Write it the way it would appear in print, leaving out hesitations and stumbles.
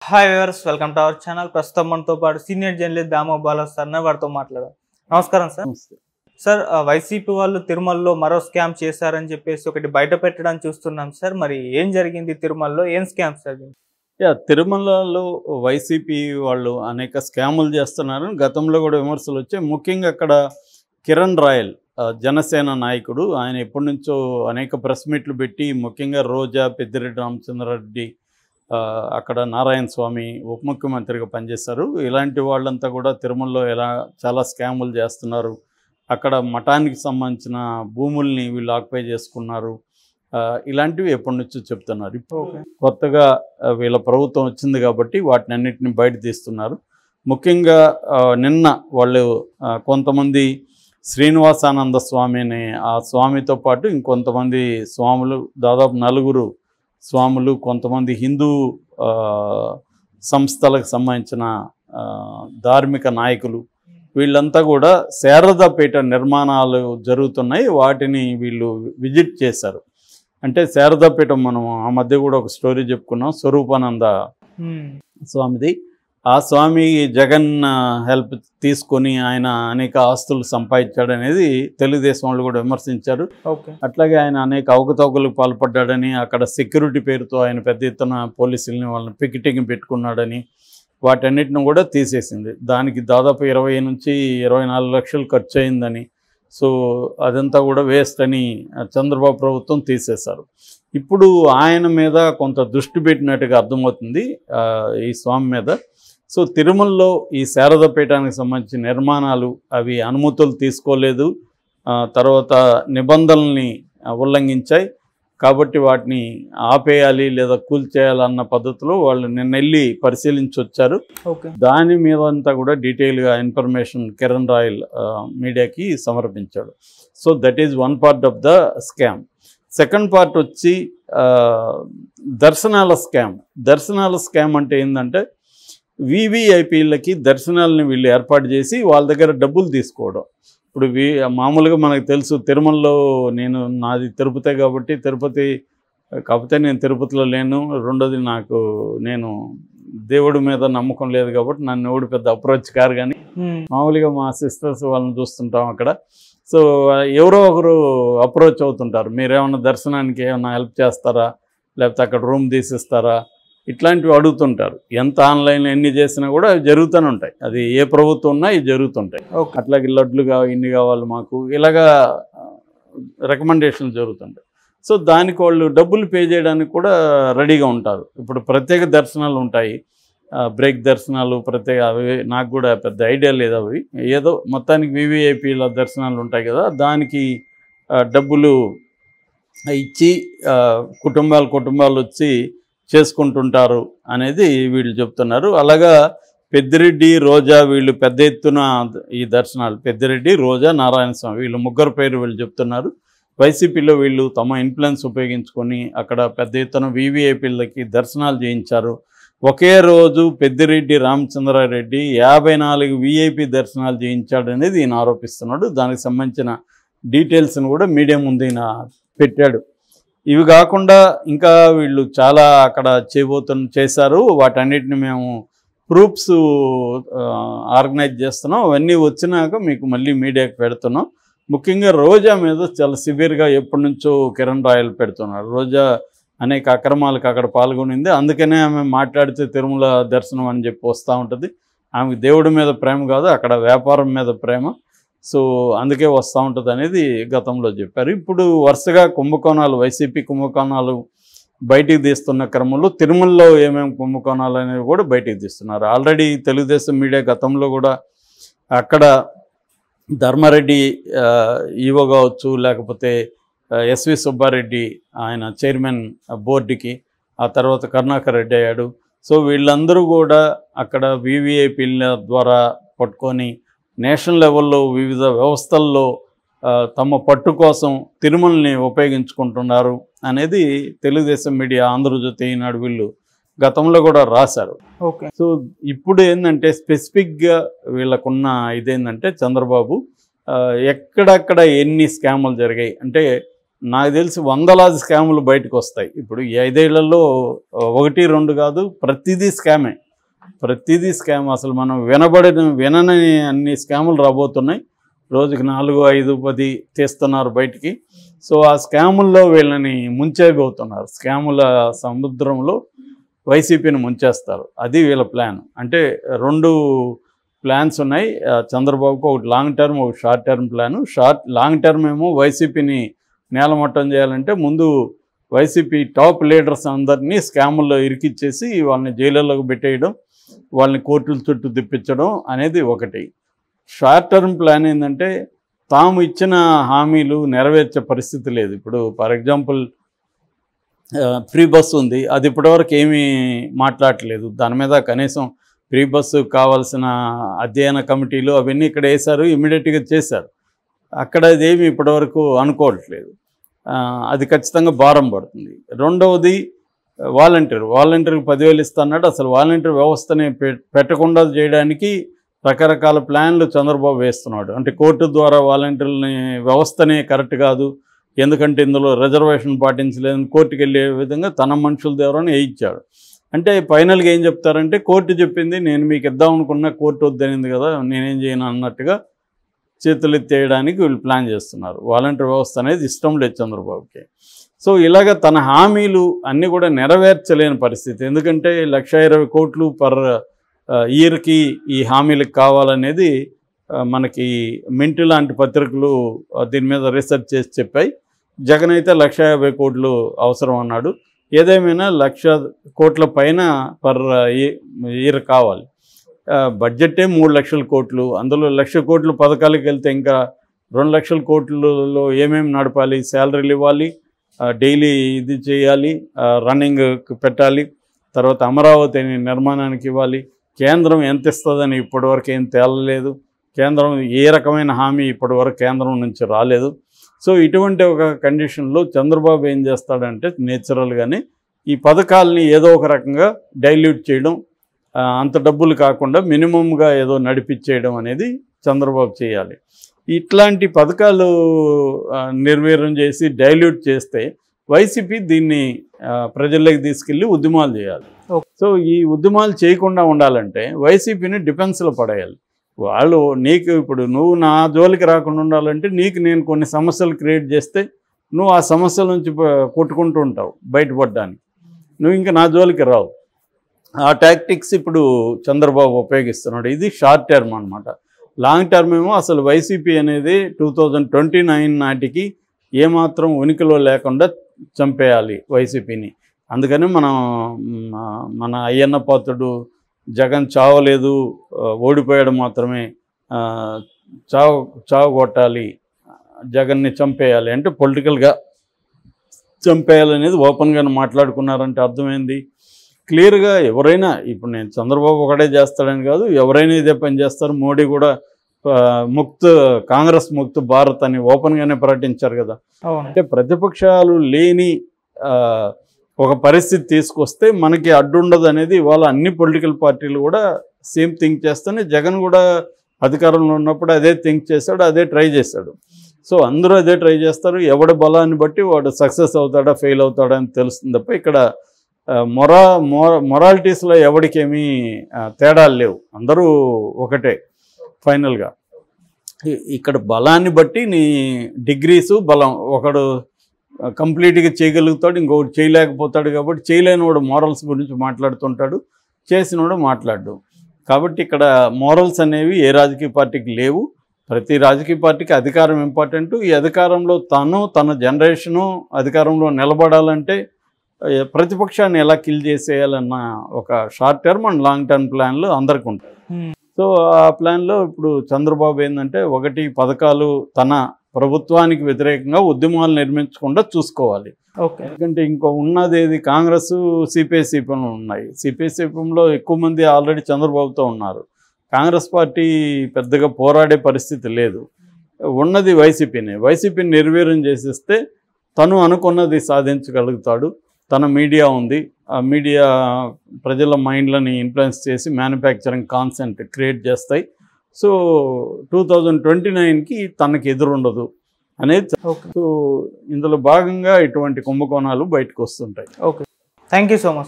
Hi viewers, welcome to our channel. ప్రస్తుతం మనతో పాటు senior journalist Damoh Bala sir వారితో మాట్లాడారు. నమస్కారం సార్. సార్, వైసీపీ వాళ్ళు తిరుమలలో మరో స్కామ్ చేశారని చెప్పేసి ఒకటి బయట పెట్టడానికి చూస్తున్నాం సార్. మరి ఏం జరిగింది తిరుమలలో? ఏం స్కామ్ సార్? తిరుమలలో వైసీపీ వాళ్ళు అనేక స్కాములు చేస్తున్నారు. గతంలో కూడా విమర్శలు వచ్చాయి. ముఖ్యంగా అక్కడ కిరణ్ రాయల్ జనసేన నాయకుడు, ఆయన ఎప్పటి నుంచో అనేక ప్రెస్ మీట్లు పెట్టి ముఖ్యంగా రోజా, పెద్దిరెడ్డి రామచంద్రారెడ్డి, అక్కడ నారాయణ స్వామి ఉప ముఖ్యమంత్రిగా పనిచేశారు. ఇలాంటి వాళ్ళంతా కూడా తిరుమలలో చాలా స్కాములు చేస్తున్నారు. అక్కడ మఠానికి సంబంధించిన భూముల్ని వీళ్ళు ఆక్యుపై చేసుకున్నారు. ఇలాంటివి ఎప్పటి నుంచో చెప్తున్నారు. ఇప్పుడు కొత్తగా వీళ్ళ ప్రభుత్వం వచ్చింది కాబట్టి వాటిని అన్నింటినీ బయట తీస్తున్నారు. ముఖ్యంగా నిన్న వాళ్ళు కొంతమంది శ్రీనివాసానంద స్వామి అనే ఆ స్వామితో పాటు ఇంకొంతమంది స్వాములు, దాదాపు 4 స్వాములు, కొంతమంది హిందూ సంస్థలకు సంబంధించిన ధార్మిక నాయకులు, వీళ్ళంతా కూడా శారదాపీఠ నిర్మాణాలు జరుగుతున్నాయి, వాటిని వీళ్ళు విజిట్ చేశారు. అంటే శారదాపీఠం మనం ఆ మధ్య కూడా ఒక స్టోరీ చెప్పుకున్నాం, స్వరూపానంద స్వామిది. ఆ స్వామి జగన్ హెల్ప్ తీసుకొని ఆయన అనేక ఆస్తులు సంపాదించాడనేది తెలుగుదేశం వాళ్ళు కూడా విమర్శించారు. అట్లాగే ఆయన అనేక అవకతవకలకు పాల్పడ్డాడని, అక్కడ సెక్యూరిటీ పేరుతో ఆయన పెద్ద ఎత్తున పోలీసుల్ని వాళ్ళని పికెటింగ్ పెట్టుకున్నాడని వాటన్నిటిని కూడా తీసేసింది. దానికి దాదాపు 20 నుంచి 24 లక్షలు ఖర్చు అయిందని, సో అదంతా కూడా వేస్ట్ అని చంద్రబాబు ప్రభుత్వం తీసేశారు. ఇప్పుడు ఆయన మీద కొంత దృష్టి పెట్టినట్టుగా అర్థమవుతుంది ఈ స్వామి మీద. సో తిరుమలలో ఈ శారదాపీఠానికి సంబంధించిన నిర్మాణాలు అవి అనుమతులు తీసుకోలేదు, తర్వాత నిబంధనల్ని ఉల్లంఘించాయి కాబట్టి వాటిని ఆపేయాలి లేదా కూల్చేయాలన్న పద్ధతిలో వాళ్ళు నిన్న వెళ్ళి పరిశీలించి వచ్చారు. దాని మీద అంతా కూడా డీటెయిల్గా ఇన్ఫర్మేషన్ కిరణ్ రాయల్ మీడియాకి సమర్పించాడు. So that is one part of the scam. Second part వచ్చి దర్శనాల స్కామ్. దర్శనాల స్కామ్ అంటే ఏంటంటే వివిఐపీలకి దర్శనాలని వీళ్ళు ఏర్పాటు చేసి వాళ్ళ దగ్గర డబ్బులు తీసుకోవడం. ఇప్పుడు మామూలుగా మనకు తెలుసు, తిరుమలలో నాది తిరుపతి కాబట్టి తిరుపతి కాకపోతే నేను తిరుపతిలో లేను, రెండోది నేను దేవుడి మీద నమ్మకం లేదు కాబట్టి నన్ను ఎవడు పెద్ద అప్రోచ్ కారు. కానీ మామూలుగా మా సిస్టర్స్ వాళ్ళని చూస్తుంటాం అక్కడ. సో ఎవరో ఒకరు అప్రోచ్ అవుతుంటారు, మీరేమన్నా దర్శనానికి ఏమన్నా హెల్ప్ చేస్తారా, లేకపోతే అక్కడ రూమ్ తీసిస్తారా, ఇట్లాంటివి అడుగుతుంటారు. ఎంత ఆన్లైన్లో ఎన్ని చేసినా కూడా అవి జరుగుతూనే ఉంటాయి. అది ఏ ప్రభుత్వం ఉన్నా ఇవి జరుగుతుంటాయి. అట్లాగే లడ్లు ఇన్ని కావాలి మాకు, ఇలాగా రికమెండేషన్లు జరుగుతుంటాయి. సో దానికి వాళ్ళు డబ్బులు పే చేయడానికి కూడా రెడీగా ఉంటారు. ఇప్పుడు ప్రత్యేక దర్శనాలు ఉంటాయి, బ్రేక్ దర్శనాలు ప్రత్యేక, అవి నాకు కూడా పెద్ద ఐడియా లేదు. అవి ఏదో మొత్తానికి వివిఐపీల దర్శనాలు ఉంటాయి కదా, దానికి డబ్బులు ఇచ్చి కుటుంబాలు వచ్చి చేసుకుంటుంటారు అనేది వీళ్ళు చెప్తున్నారు. అలాగా పెద్దిరెడ్డి, రోజా వీళ్ళు పెద్ద ఎత్తున ఈ దర్శనాలు, పెద్దిరెడ్డి, రోజా, నారాయణ స్వామి వీళ్ళు 3 పేరు వీళ్ళు చెప్తున్నారు. వైసీపీలో వీళ్ళు తమ ఇన్ఫ్లుయెన్స్ ఉపయోగించుకొని అక్కడ పెద్ద ఎత్తున వివిఐపీలకి దర్శనాలు చేయించారు. ఒకే రోజు పెద్దిరెడ్డి రామచంద్రారెడ్డి 54 విఐపీ దర్శనాలు చేయించాడు అనేది ఈయన ఆరోపిస్తున్నాడు. దానికి సంబంధించిన డీటెయిల్స్ని కూడా మీడియా ముందు ఈయన పెట్టాడు. ఇవి కాకుండా ఇంకా వీళ్ళు చాలా అక్కడ చేశారు. వాటన్నిటిని మేము ప్రూఫ్స్ ఆర్గనైజ్ చేస్తున్నాం, అవన్నీ వచ్చినాక మీకు మళ్ళీ మీడియాకి పెడుతున్నాం. ముఖ్యంగా రోజా మీద చాలా సివియర్గా ఎప్పటి నుంచో కిరణ్ రాయల్ పెడుతున్నారు. రోజా అనేక అక్రమాలకు అక్కడ పాల్గొనింది, అందుకనే ఆమె మాట్లాడితే తిరుమల దర్శనం అని చెప్పి వస్తూ ఉంటుంది. ఆమెకు దేవుడి మీద ప్రేమ కాదు, అక్కడ వ్యాపారం మీద ప్రేమ. సో అందుకే వస్తూ ఉంటుంది అనేది గతంలో చెప్పారు. ఇప్పుడు వరుసగా కుంభకోణాలు, వైసీపీ కుంభకోణాలు బయటికి తీస్తున్న క్రమంలో తిరుమలలో ఏమేమి కుంభకోణాలు అనేవి కూడా బయటికి తీస్తున్నారు. ఆల్రెడీ తెలుగుదేశం మీడియా గతంలో కూడా అక్కడ ధర్మారెడ్డి ఈవో కావచ్చు, లేకపోతే ఎస్వి సుబ్బారెడ్డి ఆయన చైర్మన్ బోర్డుకి, ఆ తర్వాత కరుణాకర్ రెడ్డి అయ్యాడు. సో వీళ్ళందరూ కూడా అక్కడ వివిఐపీల ద్వారా పట్టుకొని నేషనల్ లెవెల్లో వివిధ వ్యవస్థల్లో తమ పట్టు కోసం తిరుమలని ఉపయోగించుకుంటున్నారు అనేది తెలుగుదేశం మీడియా, ఆంధ్రజ్యోతి, ఈనాడు వీళ్ళు గతంలో కూడా రాశారు. సో ఇప్పుడు ఏంటంటే స్పెసిఫిక్గా వీళ్ళకున్న ఇదేంటంటే చంద్రబాబు ఎక్కడక్కడ ఎన్ని స్కాములు జరిగాయి అంటే నాకు తెలిసి వందలాది స్కాములు బయటకు వస్తాయి. ఇప్పుడు ఈ 5 ఏళ్లలో 1, 2 కాదు, ప్రతిదీ స్కామే, ప్రతిదీ స్కామ్. అసలు మనం వినని అన్ని స్కాములు రాబోతున్నాయి. రోజుకి 4, 5, 10 తీస్తున్నారు బయటికి. సో ఆ స్కాముల్లో వీళ్ళని ముంచేయబోతున్నారు. స్కాముల సముద్రంలో వైసీపీని ముంచేస్తారు. అది వీళ్ళ ప్లాన్. అంటే 2 ప్లాన్స్ ఉన్నాయి చంద్రబాబుకు. ఒకటి లాంగ్ టర్మ్, ఒక short term plan. Long term ఏమో వైసీపీని నేలమట్టం చేయాలంటే ముందు వైసీపీ టాప్ లీడర్స్ అందరినీ స్కాముల్లో ఇరికిచ్చేసి వాళ్ళని జైళ్ళలోకి పెట్టేయడం, వాళ్ళని కోర్టుల చుట్టూ తిప్పించడం అనేది ఒకటి. షార్ట్ టర్మ్ ప్లాన్ ఏంటంటే తాము ఇచ్చిన హామీలు నెరవేర్చే పరిస్థితి లేదు. ఇప్పుడు ఫర్ ఎగ్జాంపుల్ ఫ్రీ బస్సు ఉంది, అది ఇప్పటివరకు ఏమీ మాట్లాడట్లేదు. దాని మీద కనీసం ఫ్రీ బస్సు కావాల్సిన అధ్యయన కమిటీలు అవన్నీ ఇక్కడ వేశారు, ఇమ్మీడియట్గా చేశారు. అక్కడ అదేమి ఇప్పటివరకు అనుకోవట్లేదు. అది ఖచ్చితంగా భారం పడుతుంది. రెండవది వాలంటీర్కి 10,000 ఇస్తున్నాడు. అసలు వాలంటీర్ వ్యవస్థని పెట్టకుండా చేయడానికి రకరకాల ప్లాన్లు చంద్రబాబు వేస్తున్నాడు. అంటే కోర్టు ద్వారా వాలంటీర్లని వ్యవస్థనే కరెక్ట్ కాదు, ఎందుకంటే ఇందులో రిజర్వేషన్ పాటించలేదని కోర్టుకు వెళ్ళే విధంగా తన మనుషుల ద్వారానే వేయించాడు. అంటే ఫైనల్గా ఏం చెప్తారంటే కోర్టు చెప్పింది నేను మీకు ఇద్దాం అనుకున్నా, కోర్టు వద్దనింది కదా, నేనేం చేయను అన్నట్టుగా చేతులు ఎత్తేయడానికి వీళ్ళు ప్లాన్ చేస్తున్నారు. వాలంటీర్ వ్యవస్థ అనేది ఇష్టం లేదు చంద్రబాబుకి. సో ఇలాగ తన హామీలు అన్నీ కూడా నెరవేర్చలేని పరిస్థితి. ఎందుకంటే 1,20 కోట్లు పర్ ఇయర్కి ఈ హామీలకు కావాలనేది మనకి మింట్ లాంటి పత్రికలు దీని మీద రీసెర్చ్ చేసి చెప్పాయి. జగన్ అయితే 1,50 కోట్లు అవసరం అన్నాడు. ఏదేమైనా 1,00,000 కోట్ల పైన పర్ ఇయర్ కావాలి. బడ్జెటే 3,00,000 కోట్లు. అందులో 1,00,000 కోట్లు పథకాలకు వెళ్తే ఇంకా 2,00,000 కోట్లలో ఏమేమి నడపాలి? శాలరీలు ఇవ్వాలి, డైలీ ఇది చేయాలి, రన్నింగ్ పెట్టాలి, తర్వాత అమరావతి నిర్మాణానికి ఇవ్వాలి. కేంద్రం ఎంత ఇస్తుందని ఇప్పటివరకు ఏం తేలలేదు. కేంద్రం ఏ రకమైన హామీ ఇప్పటివరకు కేంద్రం నుంచి రాలేదు. సో ఇటువంటి ఒక కండిషన్లో చంద్రబాబు ఏం చేస్తాడంటే నేచురల్గానే ఈ పథకాలని ఏదో ఒక రకంగా డైల్యూట్ చేయడం, అంత డబ్బులు కాకుండా మినిమంగా ఏదో నడిపించేయడం అనేది చంద్రబాబు చేయాలి. ఇట్లాంటి పథకాలు నిర్వీర్యం చేసి డైల్యూట్ చేస్తే వైసీపీ దీన్ని ప్రజల్లోకి తీసుకెళ్ళి ఉద్యమాలు చేయాలి. సో ఈ ఉద్యమాలు చేయకుండా ఉండాలంటే వైసీపీని డిఫెన్స్లో పడేయాలి. వాళ్ళు నీకు ఇప్పుడు నువ్వు నా జోలికి రాకుండా ఉండాలంటే నీకు నేను కొన్ని సమస్యలు క్రియేట్ చేస్తే నువ్వు ఆ సమస్యల నుంచి కొట్టుకుంటూ ఉంటావు బయటపడడానికి. నువ్వు ఇంకా నా జోలికి రావు. ఆ టాక్టిక్స్ ఇప్పుడు చంద్రబాబు ఉపయోగిస్తున్నాడు. ఇది షార్ట్ టర్మ్ అనమాట. లాంగ్ టర్మ్ ఏమో అసలు వైసీపీ అనేది 2029 నాటికి ఏమాత్రం ఉనికిలో లేకుండా చంపేయాలి వైసీపీని. అందుకని మన అయ్యన్న పాత్రుడు జగన్ చావలేదు, ఓడిపోయాడు మాత్రమే, చావు కొట్టాలి, జగన్ని చంపేయాలి అంటే పొలిటికల్గా చంపేయాలనేది ఓపెన్గానే మాట్లాడుకున్నారంటే అర్థమైంది. క్లియర్గా ఎవరైనా ఇప్పుడు నేను చంద్రబాబు ఒకటే చేస్తాడని కాదు, ఎవరైనా ఇదే పని చేస్తారు. మోడీ కూడా కాంగ్రెస్ ముక్త్ భారత్ అని ఓపెన్గానే ప్రకటించారు కదా. అంటే ప్రతిపక్షాలు లేని ఒక పరిస్థితి తీసుకొస్తే మనకి అడ్డుండదు అనేది ఇవాళ అన్ని పొలిటికల్ పార్టీలు కూడా సేమ్ థింక్ చేస్తేనే జగన్ కూడా అధికారంలో ఉన్నప్పుడు అదే థింక్ చేశాడు, అదే ట్రై చేశాడు. సో అందరూ అదే ట్రై చేస్తారు. ఎవడి బలాన్ని బట్టి వాడు సక్సెస్ అవుతాడా ఫెయిల్ అవుతాడా అని తెలుస్తుంది తప్ప ఇక్కడ మొరాలిటీస్లో ఎవరికేమీ తేడాలు లేవు, అందరూ ఒకటే ఫైనల్గా. ఇక్కడ బలాన్ని బట్టి నీ డిగ్రీసు బలం, ఒకడు కంప్లీట్గా చేయగలుగుతాడు, ఇంకొకటి చేయలేకపోతాడు. కాబట్టి చేయలేనివాడు మోరల్స్ గురించి మాట్లాడుతుంటాడు, చేసినవాడు మాట్లాడు. కాబట్టి ఇక్కడ మోరల్స్ అనేవి ఏ రాజకీయ పార్టీకి లేవు. ప్రతి రాజకీయ పార్టీకి అధికారం ఇంపార్టెంట్. ఈ అధికారంలో తన జనరేషను అధికారంలో నిలబడాలంటే ప్రతిపక్షాన్ని ఎలా కిల్ చేసేయాలన్న ఒక short term and long term ప్లాన్లు అందరికీ ఉంటాయి. సో ఆ ప్లాన్లో ఇప్పుడు చంద్రబాబు ఏంటంటే ఒకటి పథకాలు తన ప్రభుత్వానికి వ్యతిరేకంగా ఉద్యమాలు నిర్మించకుండా చూసుకోవాలి. ఎందుకంటే ఇంకో ఉన్నది ఏది కాంగ్రెస్ సిపిఐ-సిపిఎంలో ఉన్నాయి. సిపిఐ-సిపిఎంలో ఎక్కువ మంది ఆల్రెడీ చంద్రబాబుతో ఉన్నారు. కాంగ్రెస్ పార్టీ పెద్దగా పోరాడే పరిస్థితి లేదు. ఉన్నది వైసీపీని నిర్వీర్యం చేసేస్తే తను అనుకున్నది సాధించగలుగుతాడు. తన మీడియా ఉంది, ఆ మీడియా ప్రజల మైండ్లని ఇన్ఫ్లుయెన్స్ చేసి మ్యానుఫ్యాక్చరింగ్ కాన్సెప్ట్ క్రియేట్ చేస్తాయి. సో 2029కి తనకి ఎదురుండదు. అనేది. ఓకే సో ఇందులో భాగంగా ఇటువంటి కుంభకోణాలు బయటకు వస్తుంటాయి. Okay thank you so much.